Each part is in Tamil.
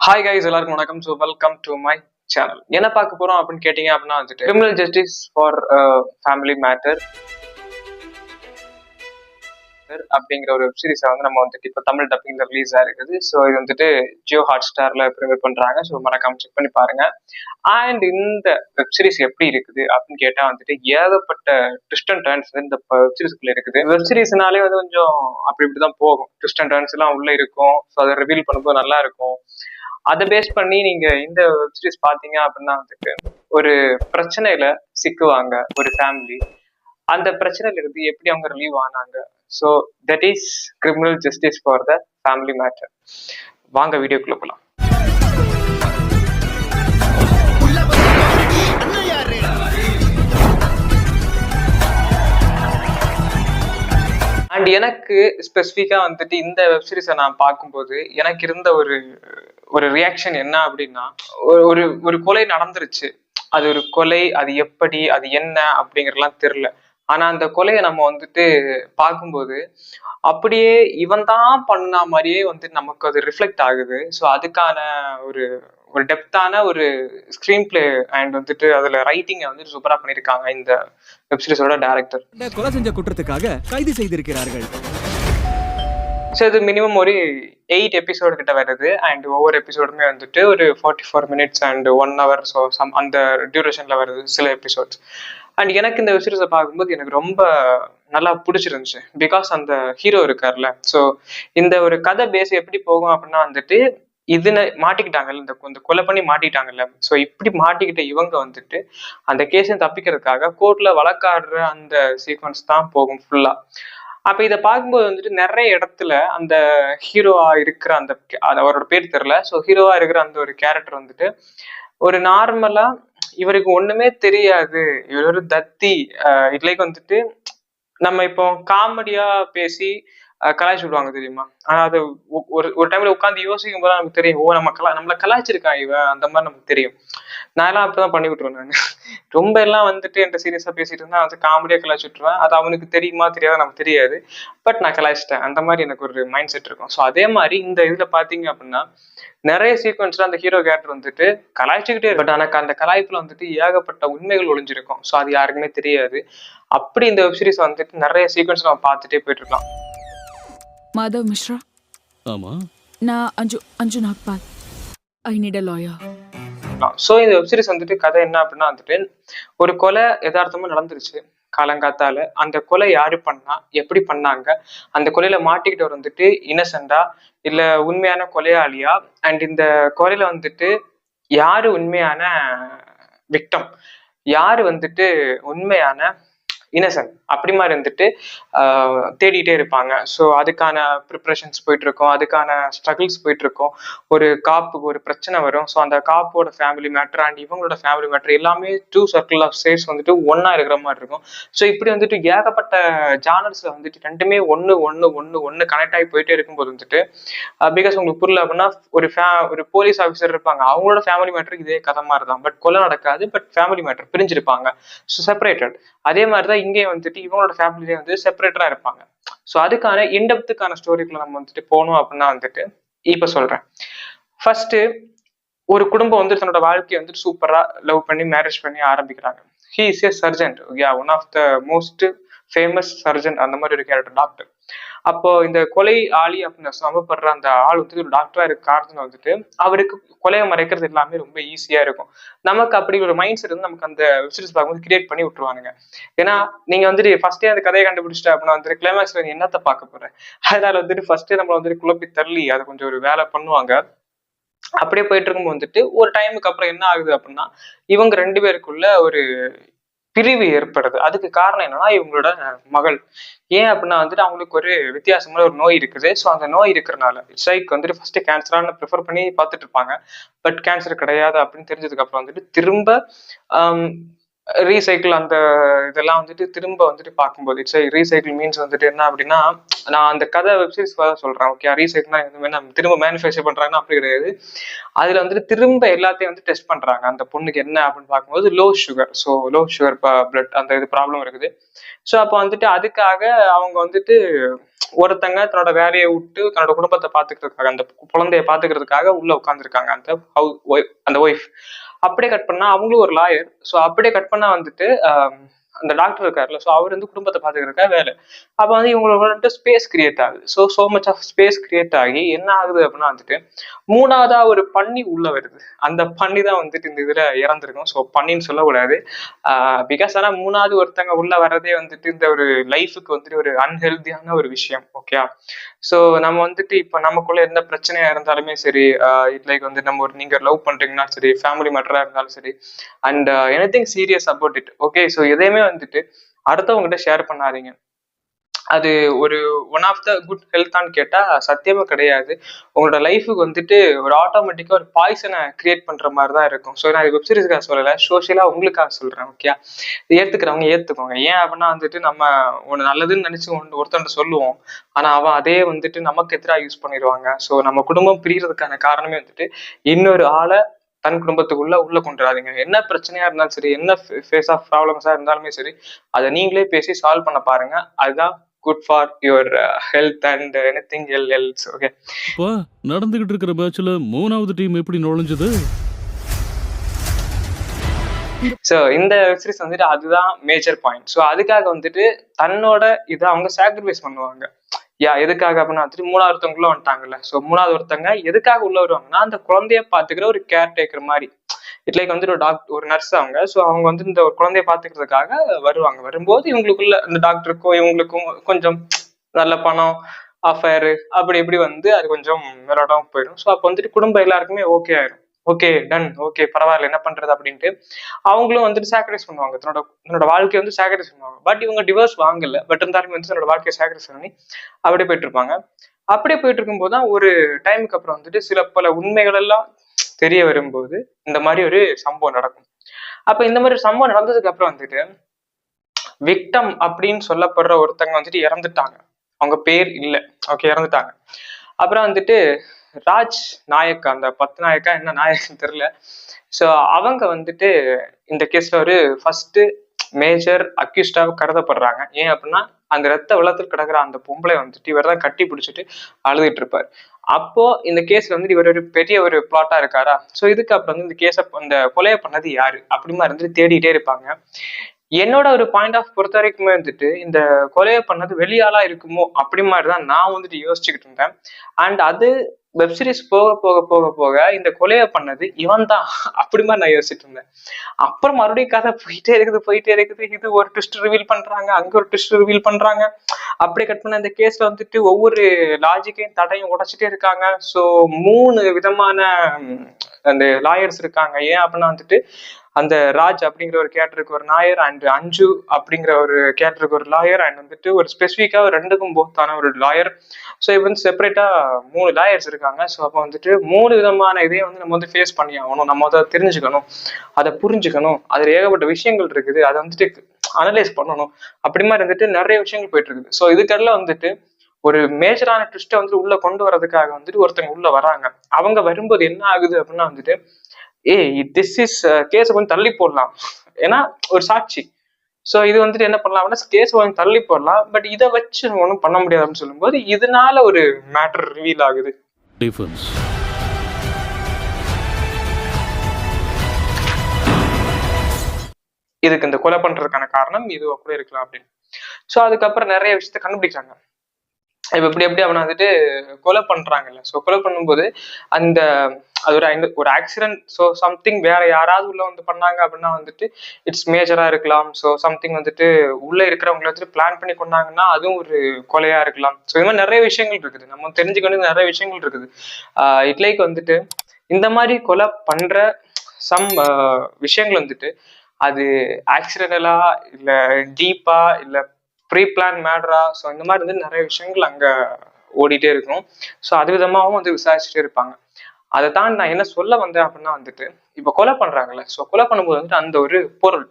ஹாய் கைஸ், எல்லாருக்கும் வணக்கம். So welcome to my channel. என்ன பார்க்க போறோம் அப்படின்னு கேட்டீங்க அப்படின்னா வந்துட்டு criminal justice for family matter அப்படிங்கிற ஒரு வெப் சீரிஸை வந்து நம்ம வந்துட்டு இப்போ தமிழ் டப்பிங்ல ரிலீஸ் ஆயிருக்குது. ஸோ இது வந்துட்டு ஜியோ ஹாட் ஸ்டார்ல ப்ரிமியர் பண்றாங்க. ஸோ மறக்காம செக் பண்ணி பாருங்க. அண்ட் இந்த வெப் சீரிஸ் எப்படி இருக்குது அப்படின்னு கேட்டா வந்துட்டு ஏகப்பட்ட ட்விஸ்ட் அண்ட் டர்ன்ஸ் இந்த வெப் சீரிஸ்க்குள்ள இருக்குது. வெப் சீரிஸ்னாலே வந்து கொஞ்சம் அப்படி இப்படிதான் போகும். ட்விஸ்ட் அண்ட் டர்ன்ஸ் எல்லாம் உள்ள இருக்கும். ஸோ அதை ரிவீல் பண்ணும்போது நல்லா இருக்கும். அதை பேஸ் பண்ணி நீங்க இந்த வெப் சீரிஸ் பாத்தீங்க அப்படின்னா வந்துட்டு ஒரு பிரச்சனையில சிக்குவாங்க ஒரு ஃபேமிலி. அந்த பிரச்சனையில இருந்து எப்படி அவங்க ரிலீவ் ஆனாங்க. So that is criminal justice for the family matter. வாங்க வீடியோக்குள்ள போலாம். அண்ட் எனக்கு ஸ்பெசிஃபிக்கா வந்துட்டு இந்த வெப் சீரிஸை நான் பார்க்கும்போது எனக்கு இருந்த ஒரு ஒரு ரியாக்ஷன் என்ன அப்படின்னா, ஒரு ஒரு கொலை நடந்துருச்சு. அது ஒரு கொலை, அது எப்படி, அது என்ன அப்படிங்கறதுலாம் தெரியல. ஆனா அந்த கொலையை நம்ம வந்துட்டு பார்க்கும்போது அப்படியே இவன் தான் பண்ண மாதிரியே வந்து நமக்கு அது ரிஃப்ளெக்ட் ஆகுது. ஸோ அதுக்கான ஒரு ஒரு டெப்தான ஒரு ஸ்கிரீன் பிளே அண்ட் வந்துட்டு அதுல ரைட்டிங்கை வந்து சூப்பரா பண்ணியிருக்காங்க இந்த வெப் சீரிஸோட டைரக்டர். கொலை செஞ்ச குற்றத்துக்காக கைது செய்திருக்கிறார்கள். ஸோ இது மினிமம் ஒரு 8 எபிசோடு கிட்ட வருது. அண்ட் ஒவ்வொரு எபிசோடுமே வந்துட்டு ஒரு 44 minutes அண்ட் 1 hour. ஸோ அந்த டியூரேஷன்ல வருது சில எபிசோட்ஸ். அண்ட் எனக்கு இந்த வெப் சீரிஸை பார்க்கும்போது எனக்கு ரொம்ப நல்லா பிடிச்சிருந்துச்சு. பிகாஸ் அந்த ஹீரோ இருக்கார்ல, ஸோ இந்த ஒரு கதை பேஸ் எப்படி போகும் அப்படின்னா வந்துட்டு இதுன்னு மாட்டிக்கிட்டாங்கல்ல, இந்த கொலை பண்ணி மாட்டிக்கிட்டாங்கல்ல. ஸோ இப்படி மாட்டிக்கிட்ட இவங்க வந்துட்டு அந்த கேஸை தப்பிக்கிறதுக்காக கோர்ட்ல வழக்காடுற அந்த சீக்வன்ஸ் தான் போகும் ஃபுல்லா. அப்ப இதை பார்க்கும்போது வந்துட்டு நிறைய இடத்துல அந்த ஹீரோவா இருக்கிற அந்த அவரோட பேர் தெரியல. ஸோ ஹீரோவா இருக்கிற அந்த ஒரு கேரக்டர் வந்துட்டு ஒரு நார்மலா இவருக்கு ஒண்ணுமே தெரியாது, இவர் ஒரு தத்தி இதுலைக்கு வந்துட்டு நம்ம இப்போ காமெடியா பேசி கலாய்ச்சி விடுவாங்க தெரியுமா. ஆனா அது ஒரு டைம்ல உட்காந்து யோசிக்கும் போது நமக்கு தெரியும், ஓ நம்மள கலாய்ச்சிருக்கான் இவன், அந்த மாதிரி நமக்கு தெரியும். நான் எல்லாம் அப்படிதான் பண்ணி விட்டுருவேன். நான் ரொம்ப எல்லாம் வந்துட்டு என்கிட்ட சீரியஸா பேசிட்டு இருந்தா வந்து காமெடியா கலாய்ச்சி விட்டுருவேன். அது அவனுக்கு தெரியுமா தெரியாதா நமக்கு தெரியாது, பட் நான் கலாய்ச்சிட்டேன். அந்த மாதிரி எனக்கு ஒரு மைண்ட் செட் இருக்கும். ஸோ அதே மாதிரி இந்த இதுல பாத்தீங்க அப்படின்னா நிறைய சீக்வன்ஸ்ல அந்த ஹீரோ கேரக்டர் வந்துட்டு கலாய்ச்சிக்கிட்டே, பட் எனக்கு அந்த கலாய்ப்புல வந்துட்டு ஏகப்பட்ட உண்மைகள் ஒளிஞ்சிருக்கும். ஸோ அது யாருக்குமே தெரியாது. அப்படி இந்த வெப் சீரிஸ் வந்துட்டு நிறைய சீக்வன்ஸ் நம்ம பார்த்துட்டே போயிட்டு இருக்கலாம். மாதவ் மிஸ்ரா. ஆமா, நான் அஞ்சு Nagpal. I need a lawyer. So இந்த வெப் சீரிஸ் வந்துட்டு கதை என்ன அப்படின்னா வந்துட்டு ஒரு கொலை யதார்த்தமா நடந்துருச்சு காலங்காத்தால. அந்த கொலை யாரு பண்ணா, எப்படி பண்ணாங்க, அந்த கொலையில மாட்டிக்கிட்டவர் வந்துட்டு இன்னசென்டா இல்ல உண்மையான கொலையாளியா, அண்ட் இந்த கொலையில வந்துட்டு யாரு உண்மையான விக்டம், யாரு வந்துட்டு உண்மையான இன்னசென்ட், அப்படி மாதிரி வந்துட்டு தேடிட்டே இருப்பாங்க. ஸோ அதுக்கான ப்ரிப்ரேஷன்ஸ் போயிட்டு இருக்கும், அதுக்கான ஸ்ட்ரகிள்ஸ் போயிட்டு இருக்கும். ஒரு காப்புக்கு ஒரு பிரச்சனை வரும். ஸோ அந்த காப்போட ஃபேமிலி மேட்டர் அண்ட் இவங்களோட ஃபேமிலி மேட்டர் எல்லாமே 2 சர்க்கிள் ஆஃப் ஸ்டேட்ஸ் வந்துட்டு ஒன்னா இருக்கிற மாதிரி இருக்கும். ஸோ இப்படி வந்துட்டு ஏகப்பட்ட ஜானர்ஸ்ல வந்துட்டு ரெண்டுமே ஒன்னு கனெக்ட் ஆகி போயிட்டே இருக்கும்போது வந்துட்டு பிகாஸ் உங்களுக்கு புரியல அப்படின்னா ஒரு போலீஸ் ஆஃபீஸர் இருப்பாங்க, அவங்களோட ஃபேமிலி மேட்டர் இதே கதை மாதிரி தான், பட் கொலை நடக்காது, பட் ஃபேமிலி மேட்டர் பிரிஞ்சிருப்பாங்க. So separated. அதே மாதிரிதான் இங்கே வந்துட்டு இவங்களோட ஃபேமிலியே வந்து செப்பரேட்டரா இருப்பாங்க. ஸோ அதுக்கான இன்டெப்த்துக்கான ஸ்டோரிக்குள்ள நம்ம வந்துட்டு போகணும் அப்படின்னா வந்துட்டு இப்ப சொல்றேன். ஃபர்ஸ்ட் ஒரு குடும்பம் வந்து தன்னோட வாழ்க்கையை வந்துட்டு சூப்பரா லவ் பண்ணி மேரேஜ் பண்ணி ஆரம்பிக்கிறாங்க. He is a surgeon, one of the most famous surgeon, அந்த மாதிரி ஒரு கேரக்டர் டாக்டர். அப்போ இந்த கொலை ஆளி அப்படின்னு சமப்படுற அந்த ஆள் வந்து ஒரு டாக்டரா இருக்க காரணத்துல வந்துட்டு அவருக்கு கொலையை மறைக்கிறது எல்லாமே ரொம்ப ஈஸியா இருக்கும். நமக்கு அப்படி ஒரு மைண்ட் செட் வந்து நமக்கு அந்த வெப் சீரிஸ் பார்க்கும்போது கிரியேட் பண்ணி விட்டுருவானுங்க. ஏன்னா நீங்க வந்துட்டு ஃபர்ஸ்டே அந்த கதையை கண்டுபிடிச்சிட்டா அப்படின்னா வந்துட்டு கிளைமேக்ஸ்ல நீ என்னத்தை பார்க்க போறேன், அதனால வந்துட்டு ஃபர்ஸ்டே நம்மள வந்துட்டு குழப்பி தள்ளி அதை கொஞ்சம் ஒரு வேலை பண்ணுவாங்க. அப்படியே போயிட்டு இருக்கும் வந்துட்டு ஒரு டைமுக்கு அப்புறம் என்ன ஆகுது அப்படின்னா இவங்க 2 பேருக்குள்ள ஒரு பிரிவு ஏற்படுது. அதுக்கு காரணம் என்னன்னா இவங்களோட மகள். ஏன் அப்படின்னா வந்துட்டு அவங்களுக்கு ஒரு வித்தியாசமான ஒரு நோய் இருக்குது. ஸோ அந்த நோய் இருக்கிறனால இட்ஸ் லைக் வந்துட்டு ஃபர்ஸ்ட் கேன்சரான ப்ரிஃபர் பண்ணி பார்த்துட்டு இருப்பாங்க. பட் கேன்சர் கிடையாது அப்படின்னு தெரிஞ்சதுக்கு அப்புறம் வந்துட்டு திரும்ப ரீசைக்கிள் அந்த இதெல்லாம் வந்துட்டு திரும்ப வந்துட்டு பார்க்கும்போது இட்ஸ் ரீசைக்கிள் மீன்ஸ் வந்துட்டு என்ன அப்படின்னா, நான் அந்த கதை வெப்சீரிஸ் சொல்றேன். ஓகே, ரீசைக்கிள்னா இந்த மாதிரி நம்ம திரும்ப மேனுஃபேக்சர் பண்றாங்கன்னா அப்படி கிடையாது. அதுல வந்துட்டு திரும்ப எல்லாத்தையும் வந்து டெஸ்ட் பண்றாங்க. அந்த பொண்ணுக்கு என்ன அப்படின்னு பார்க்கும்போது low sugar. So low sugar blood அந்த இது ப்ராப்ளம் இருக்குது. ஸோ அப்போ வந்துட்டு அதுக்காக அவங்க வந்துட்டு ஒருத்தங்க தன்னோட வேலையை விட்டு தன்னோட குடும்பத்தை பாத்துக்கிறதுக்காக, அந்த குழந்தைய பாத்துக்கிறதுக்காக உள்ள உட்காந்துருக்காங்க அந்த ஒய்ஃப். அப்படியே கட் பண்ணா அவங்களும் ஒரு லாயர். ஸோ அப்படியே கட் பண்ணா வந்துட்டு அந்த டாக்டர் இருக்காருல்ல, ஸோ அவர் வந்து குடும்பத்தை பாத்துக்கிறதுக்காக வேலை. அப்ப வந்து இவங்களுக்கு வந்துட்டு ஸ்பேஸ் கிரியேட் ஆகுது. So much of space create ஆகி என்ன ஆகுது அப்படின்னா வந்துட்டு மூணாவதா ஒரு பன்னி உள்ள வருது. அந்த பன்னி தான் வந்துட்டு இந்த இதுல இறந்துருக்கும். ஸோ பன்னின்னு சொல்லக்கூடாது. பிகாஸ் ஆனா மூணாவது ஒருத்தங்க உள்ள வர்றதே வந்துட்டு இந்த ஒரு லைஃபுக்கு வந்துட்டு ஒரு அன்ஹெல்தியான ஒரு விஷயம். ஓகே. ஸோ நம்ம வந்துட்டு இப்ப நமக்குள்ள எந்த பிரச்சனையா இருந்தாலுமே சரி, லைக் வந்து நம்ம நீங்க லவ் பண்றீங்கன்னா சரி, ஃபேமிலி மேட்டரா இருந்தாலும் சரி, and anything serious about it. Okay. So எதையுமே வந்துட்டு அடுத்தவங்ககிட்ட ஷேர் பண்ணாதீங்க. அது ஒரு ஒன் ஆஃப் த குட் ஹெல்த்தான்னு கேட்டா சத்தியமா கிடையாது. உங்களோட லைஃபுக்கு வந்துட்டு ஒரு ஆட்டோமேட்டிக்கா ஒரு பாய்சனை கிரியேட் பண்ற மாதிரி தான் இருக்கும். ஸோ நான் வெப் சீரிஸ்க்காக சொல்லலை, சோஷியலா உங்களுக்காக சொல்றேன். ஓகே. ஏத்துக்கிறவங்க ஏத்துக்கோங்க. ஏன் அப்படின்னா வந்துட்டு நம்ம ஒண்ணு நல்லதுன்னு நினைச்சு ஒருத்தன் சொல்லுவோம், ஆனா அவன் அதே வந்துட்டு நமக்கு எதிராக யூஸ் பண்ணிடுவாங்க. ஸோ நம்ம குடும்பம் பிரியறதுக்கான காரணமே வந்துட்டு இன்னொரு ஆளை தன் குடும்பத்துக்குள்ள உள்ள கொண்டு வராதீங்க. என்ன பிரச்சனையா இருந்தாலும் சரி, என்ன ஃபேஸ் ஆஃப் ப்ராப்ளம்ஸா இருந்தாலுமே சரி, அதை நீங்களே பேசி சால்வ் பண்ண பாருங்க. அதுதான் good for your health and anything else. Okay. அப்பா, நடந்துகிட்டு இருக்கிற பேட்ச்ல 3வது டீம் எப்படி நுழைஞ்சது? ஸோ இந்த வெப் சீரிஸ் வந்துட்டு அதுதான் மேஜர் பாயிண்ட். ஸோ அதுக்காக வந்துட்டு தன்னோட இதை அவங்க சாக்ரிஃபைஸ் பண்ணுவாங்க. எதுக்காக அப்படின்னா வந்துட்டு மூணாவது ஒருத்தவங்களும் வந்துட்டாங்கல்ல. ஸோ மூணாவது ஒருத்தங்க எதுக்காக உள்ள வருவாங்கன்னா அந்த குழந்தைய பாத்துக்கிற ஒரு கேர் டேக்கர் மாதிரி. லைக் வந்துட்டு ஒரு நர்ஸ் அவங்க. ஸோ அவங்க வந்து இந்த ஒரு குழந்தைய பாத்துக்கிறதுக்காக வருவாங்க. வரும்போது இவங்களுக்குள்ள இந்த டாக்டருக்கும் இவங்களுக்கும் கொஞ்சம் நல்ல பணம், அஃபேரு அப்படி இப்படி வந்து அது கொஞ்சம் விளையாடாம போயிடும். ஸோ அப்போ வந்துட்டு குடும்பம் எல்லாருக்குமே ஓகே ஆயிடும். ஓகே டன், ஓகே பரவாயில்ல, என்ன பண்றது அப்படின்ட்டு அவங்களும் வந்துட்டு சாக்ரிஃபைஸ் பண்ணுவாங்க. தன்னோட வாழ்க்கையை வந்து சாக்ரிஃபைஸ் பண்ணுவாங்க. பட் இவங்க டிவோர்ஸ் வாங்கல. பட் இருந்தாலுமே வந்து தன்னோட வாழ்க்கையை சாக்ரிஃபைஸ் பண்ணி அப்படியே போயிட்டு இருப்பாங்க. அப்படியே போயிட்டு இருக்கும்போது தான் ஒரு டைமுக்கு அப்புறம் வந்துட்டு சில பல உண்மைகள் எல்லாம் தெரிய வரும்போது இந்த மாதிரி ஒரு சம்பவம் நடக்கும். அப்ப இந்த மாதிரி சம்பவம் நடந்ததுக்கு அப்புறம் வந்துட்டு விக்டம் அப்படின்னு சொல்லப்படுற ஒருத்தங்க வந்துட்டு இறந்துட்டாங்க. அவங்க பேர் இல்ல. ஓகே, இறந்துட்டாங்க. அப்புறம் வந்துட்டு ராஜ் நாயக்கா, அந்த 10 நாயக்கா என்ன நாயக்கன்னு தெரியல. ஸோ அவங்க வந்துட்டு இந்த கேஸ்ல ஒரு ஃபர்ஸ்ட் மேஜர் அக்யூஸ்டாக கருதப்படுறாங்க. ஏன் அப்படின்னா அந்த ரத்த வெள்ளத்தில் கிடக்குற அந்த பொம்பளை வந்துட்டு இவர் தான் கட்டி பிடிச்சிட்டு அழுதுட்டு இருப்பார். அப்போ இந்த கேஸ்ல வந்துட்டு இவர் ஒரு பெரிய ஒரு பிளாட்டா இருக்காரா. ஸோ இதுக்கு அப்புறம் வந்து இந்த கேஸை அந்த கொலையை பண்ணது யாரு அப்படிமா இருந்துட்டு தேடிட்டே இருப்பாங்க. என்னோட ஒரு பாயிண்ட் ஆஃப் பொறுத்த வரைக்குமே வந்துட்டு இந்த கொலையை பண்ணது வெளியாளா இருக்குமோ அப்படி மாதிரிதான் நான் வந்துட்டு யோசிச்சுக்கிட்டு இருந்தேன். அண்ட் அது வெப்சீரிஸ் போக போக போக போக இந்த கொலையை பண்ணது இவன் தான் அப்படி மாதிரி நான் யோசிச்சுட்டு இருந்தேன். அப்புறம் மறுபடியும் கதை போயிட்டே இருக்குது. இது ஒரு ட்விஸ்ட் ரிவீல் பண்றாங்க, அங்க ஒரு ட்விஸ்ட் ரிவீல் பண்றாங்க. அப்படியே கட் பண்ண இந்த கேஸ்ல வந்துட்டு ஒவ்வொரு லாஜிக்கையும் தடையும் உடைச்சிட்டே இருக்காங்க. ஸோ 3 விதமான அந்த லாயர்ஸ் இருக்காங்க. ஏன் அப்படின்னா வந்துட்டு அந்த ராஜ் அப்படிங்கிற ஒரு கேரக்டருக்கு ஒரு லாயர், அண்ட் அஞ்சு அப்படிங்கிற ஒரு கேரக்டருக்கு ஒரு லாயர், அண்ட் வந்துட்டு ஒரு ஸ்பெசிஃபிக்கா 2க்கும் போத்தான ஒரு லாயர். ஸோ இப்போ வந்து செப்பரேட்டா 3 லாயர்ஸ் இருக்காங்க. ஸோ அப்போ வந்துட்டு 3 விதமான இதையும் வந்து நம்ம வந்து ஃபேஸ் பண்ணி ஆகணும். நம்ம அதை தெரிஞ்சுக்கணும், அதை புரிஞ்சுக்கணும். அதுல ஏகப்பட்ட விஷயங்கள் இருக்குது, அதை வந்துட்டு அனலைஸ் பண்ணணும். அப்படி மாதிரி வந்துட்டு நிறைய விஷயங்கள் போயிட்டு இருக்குது. ஸோ இதுக்கெல்லாம் வந்துட்டு ஒரு மேஜரான ட்விஸ்ட்டை வந்துட்டு உள்ள கொண்டு வர்றதுக்காக வந்துட்டு ஒருத்தங்க உள்ள வராங்க. அவங்க வரும்போது என்ன ஆகுது அப்படின்னா வந்துட்டு திஸ் இஸ் கேஸை கொஞ்சம் தள்ளி போடலாம், ஏன்னா ஒரு சாட்சி. ஸோ இது வந்துட்டு என்ன பண்ணலாம்னா கேஸ் கொஞ்சம் தள்ளி போடலாம், பட் இதை வச்சு ஒன்றும் பண்ண முடியாது அப்படின்னு சொல்லும்போது இதனால ஒரு மேட்டர் ரிவீல் ஆகுது. டிஃபென்ஸ் இதுக்கு இந்த கொலை பண்றதுக்கான காரணம் இதுவா கூட இருக்கலாம் அப்படின்னு. ஸோ அதுக்கப்புறம் நிறைய விஷயத்த கண்டுபிடிச்சாங்க. இப்ப எப்படி அவனை வந்துட்டு கொலை பண்றாங்கல்ல. ஸோ கொலை பண்ணும்போது அந்த அது ஒரு ஆக்சிடென்ட். ஸோ சம்திங் வேற யாராவது உள்ள வந்து பண்ணாங்க அப்படின்னா வந்துட்டு இட்ஸ் மேஜரா இருக்கலாம். ஸோ சம்திங் வந்துட்டு உள்ள இருக்கிறவங்களை வந்துட்டு பிளான் பண்ணி கொண்டாங்கன்னா அதுவும் ஒரு கொலையா இருக்கலாம். ஸோ இது மாதிரி நிறைய விஷயங்கள் இருக்குது, நம்ம தெரிஞ்சுக்கணும். நிறைய விஷயங்கள் இருக்குது. இட்லைக்கு வந்துட்டு இந்த மாதிரி கொலை பண்ற சம் விஷயங்கள் வந்துட்டு அது ஆக்சிடென்டலா இல்ல டீப்பா இல்ல ப்ரீ பிளான் மேடரா. ஸோ இந்த மாதிரி வந்து நிறைய விஷயங்கள் அங்க ஓடிட்டே இருக்கும். ஸோ அது விதமாகவும் வந்து விசாரிச்சுட்டே இருப்பாங்க. அதை தான் நான் என்ன சொல்ல வந்தேன் அப்படின்னா வந்துட்டு இப்ப கொலை பண்றாங்கல்ல. ஸோ கொலை பண்ணும்போது வந்துட்டு அந்த ஒரு பொருள்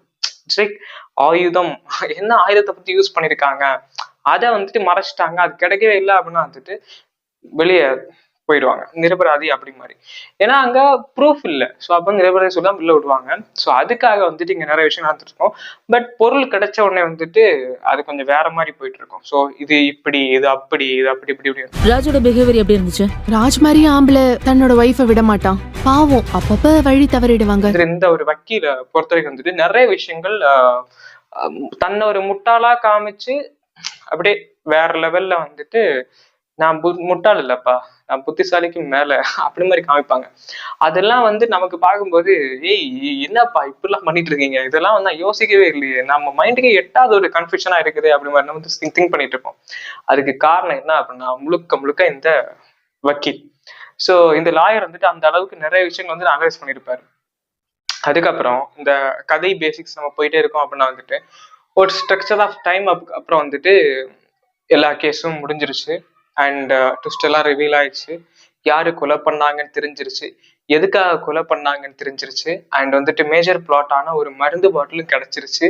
லைக் ஆயுதம், என்ன ஆயுதத்தை பத்தி யூஸ் பண்ணிருக்காங்க அதை வந்துட்டு மறைச்சிட்டாங்க, அது கிடைக்கவே இல்லை அப்படின்னா வந்துட்டு வெளியே போயிடுவாங்க, நிரபராதி அப்படி மாதிரி. ஏன்னா அங்க ப்ரூஃப் இல்லை. ஸோ அப்போ நிரபராதி சொல்லாம உள்ள விடுவாங்க. ஸோ அதுக்காக வந்துட்டு இங்க நிறைய விஷயம் நடந்துட்டு இருக்கோம். பட் பொருள் கிடைச்ச உடனே வந்துட்டு அது கொஞ்சம் வேற மாதிரி போயிட்டு இருக்கும். ஸோ இது இப்படி, இது அப்படி, இது அப்படி இப்படி இப்படி. ராஜோட பிஹேவியர் எப்படி இருந்துச்சு? ராஜ் மாதிரி ஆம்பளை தன்னோட ஒய்ஃபை விட மாட்டான். பாவம், அப்பப்ப வழி தவறிடுவாங்க. இந்த ஒரு வக்கீல பொறுத்த வரைக்கும் வந்துட்டு நிறைய விஷயங்கள் தன்னை ஒரு முட்டாளா காமிச்சு அப்படியே வேற லெவல்ல வந்துட்டு நான் முட்டாள் இல்லப்பா, நான் புத்திசாலிக்கு மேல அப்படி மாதிரி காமிப்பாங்க. அதெல்லாம் வந்து நமக்கு பார்க்கும்போது ஏய் என்னப்பா இப்படிலாம் பண்ணிட்டு இருக்கீங்க, இதெல்லாம் வந்து நான் யோசிக்கவே இல்லையே, நம்ம மைண்டுக்கு எட்டாவது ஒரு கன்ஃபியூஷனா இருக்குது அப்படி மாதிரி நம்ம வந்து திங்க் பண்ணிட்டு இருப்போம். அதுக்கு காரணம் என்ன அப்படின்னா முழுக்க முழுக்க இந்த வக்கீல். ஸோ இந்த லாயர் வந்துட்டு அந்த அளவுக்கு நிறைய விஷயங்கள் வந்து அனலைஸ் பண்ணியிருப்பாரு. அதுக்கப்புறம் இந்த கதை பேசிக்ஸ் நம்ம போயிட்டே இருக்கோம் அப்படின்னா வந்துட்டு ஒரு ஸ்ட்ரக்சர் ஆஃப் டைம் அப்புறம் வந்துட்டு எல்லா கேஸும் முடிஞ்சிருச்சு. அண்ட் ட்விஸ்ட் எல்லாம் ரிவீல் ஆயிடுச்சு. யாரு கொலை பண்ணாங்கன்னு தெரிஞ்சிருச்சு, எதுக்காக கொலை பண்ணாங்கன்னு தெரிஞ்சிருச்சு. அண்ட் வந்துட்டு மேஜர் பிளாட்டான ஒரு மருந்து பாட்டிலும் கிடைச்சிருச்சு.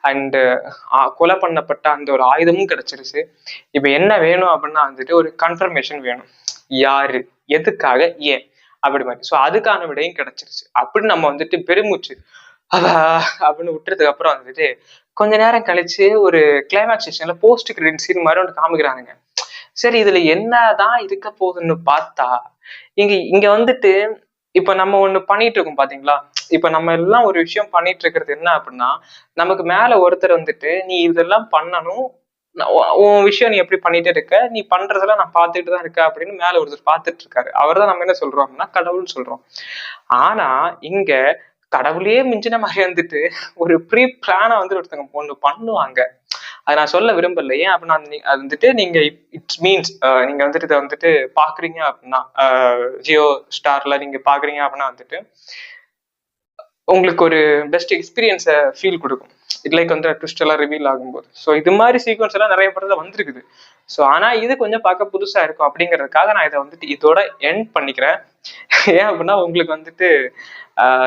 அண்டு கொலை பண்ணப்பட்ட அந்த ஒரு ஆயுதமும் கிடைச்சிருச்சு. இப்போ என்ன வேணும் அப்படின்னா வந்துட்டு ஒரு கன்ஃபர்மேஷன் வேணும், யாரு, எதுக்காக, ஏன் அப்படி மாதிரி. ஸோ அதுக்கான விடையும் கிடைச்சிருச்சு. அப்படின்னு நம்ம வந்துட்டு பெருமூச்சு அப்படின்னு விட்டுறதுக்கு அப்புறம் வந்துட்டு கொஞ்ச நேரம் கழிச்சு ஒரு கிளைமேக்ஸ் செஷன்ல போஸ்ட் கிரெடிட் சீன் மாதிரி ஒன்று காமிக்கிறானுங்க. சரி இதுல என்னதான் இருக்க போகுதுன்னு பார்த்தா இங்க வந்துட்டு இப்ப நம்ம ஒண்ணு பண்ணிட்டு இருக்கோம் பாத்தீங்களா. இப்ப நம்ம எல்லாம் ஒரு விஷயம் பண்ணிட்டு இருக்கிறது என்ன அப்படின்னா, நமக்கு மேல ஒருத்தர் வந்துட்டு நீ இதெல்லாம் பண்ணணும், உன் விஷயம் நீ எப்படி பண்ணிட்டு இருக்க, நீ பண்றதெல்லாம் நான் பார்த்துட்டு தான் இருக்க அப்படின்னு மேல ஒருத்தர் பார்த்துட்டு இருக்காரு. அவர் தான் நம்ம என்ன சொல்றோம் அப்படின்னா கடவுள்னு சொல்றோம். ஆனா இங்க கடவுளையே மிஞ்சின மாதிரி வந்துட்டு ஒரு ப்ரீ பிளானை வந்து ஒருத்தவங்க ஒண்ணு பண்ணுவாங்க. அதை நான் சொல்ல விரும்பல. ஏன் அப்படின்னா அது வந்துட்டு நீங்க இட்ஸ் மீன்ஸ் நீங்க வந்துட்டு இதை வந்துட்டு பாக்குறீங்க அப்படின்னா ஜியோ ஸ்டார்ல நீங்க பாக்குறீங்க அப்படின்னா வந்துட்டு உங்களுக்கு ஒரு பெஸ்ட் எக்ஸ்பீரியன்ஸை ஃபீல் கொடுக்கும். இட் லைக் வந்து ட்விஸ்ட் எல்லாம் ரிவீல் ஆகும்போது. ஸோ இது மாதிரி சீக்வன்ஸ் எல்லாம் நிறைய படத்துல வந்திருக்குது. ஸோ ஆனா இது கொஞ்சம் பார்க்க புதுசா இருக்கும் அப்படிங்கிறதுக்காக நான் இதை வந்துட்டு இதோட எண்ட் பண்ணிக்கிறேன். ஏன் அப்படின்னா உங்களுக்கு வந்துட்டு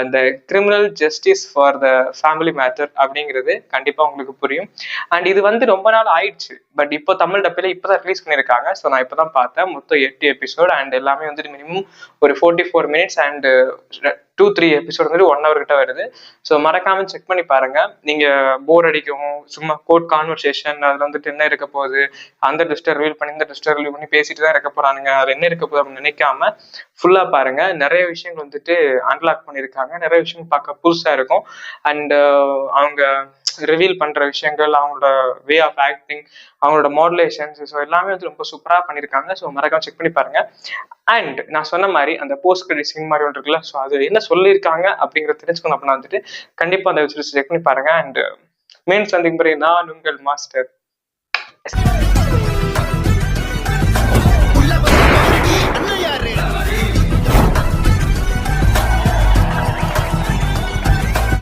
இந்த criminal justice for the family matter அப்படிங்கிறது கண்டிப்பா உங்களுக்கு புரியும். அண்ட் இது வந்து ரொம்ப நாள் ஆயிடுச்சு. பட் இப்போ தமிழ் டப்பில இப்பதான் ரிலீஸ் பண்ணியிருக்காங்க. ஸோ நான் இப்பதான் பார்த்தேன். மொத்தம் 8 எபிசோட் அண்ட் எல்லாமே வந்துட்டு மினிமம் ஒரு 44 மினிட்ஸ் அண்ட் 2-3 எபிசோட் வந்துட்டு 1 hour கிட்ட வருது. ஸோ மறக்காம செக் பண்ணி பாருங்க. நீங்க போர் அடிக்கும், சும்மா கோட் கான்வர்சேஷன் அதுல வந்துட்டு என்ன இருக்க போகுது, அந்த ட்விஸ்டர் ரிவீல் பண்ணி இந்த ட்விஸ்டர் ரிவீல் பண்ணி பேசிட்டு தான் இருக்க போறானுங்க, அது என்ன இருக்க போகுது அப்படின்னு நினைக்காம ஃபுல்லா பாருங்க. நிறைய விஷயங்கள் வந்துட்டு அன்லாக் பண்ணியிருக்காங்க. நிறைய விஷயம் பார்க்க புதுசா இருக்கும். அண்ட் அவங்க ரிவீல் பண்ற விஷயங்கள், அவங்களோட வே ஆஃப் ஆக்டிங், அவங்களோட மாடுலேஷன்ஸ், ஸோ எல்லாமே வந்து ரொம்ப சூப்பரா பண்ணியிருக்காங்க. ஸோ மறக்காம செக் பண்ணி பாருங்க. அண்ட் நான் சொன்ன மாதிரி அந்த போஸ்ட் கிரெடிட் சீன் மாதிரி ஒன்று இருக்குல்ல, ஸோ அது என்ன சொல்லியிருக்காங்க அப்படிங்கிறத தெரிஞ்சுக்கணும் அப்படின்னா வந்துட்டு கண்டிப்பா அந்த வெப்சீரிஸ் செக் பண்ணி பாருங்க. அண்ட் மீன் சந்திக்கும் முறை நான் உங்கள் மாஸ்டர்.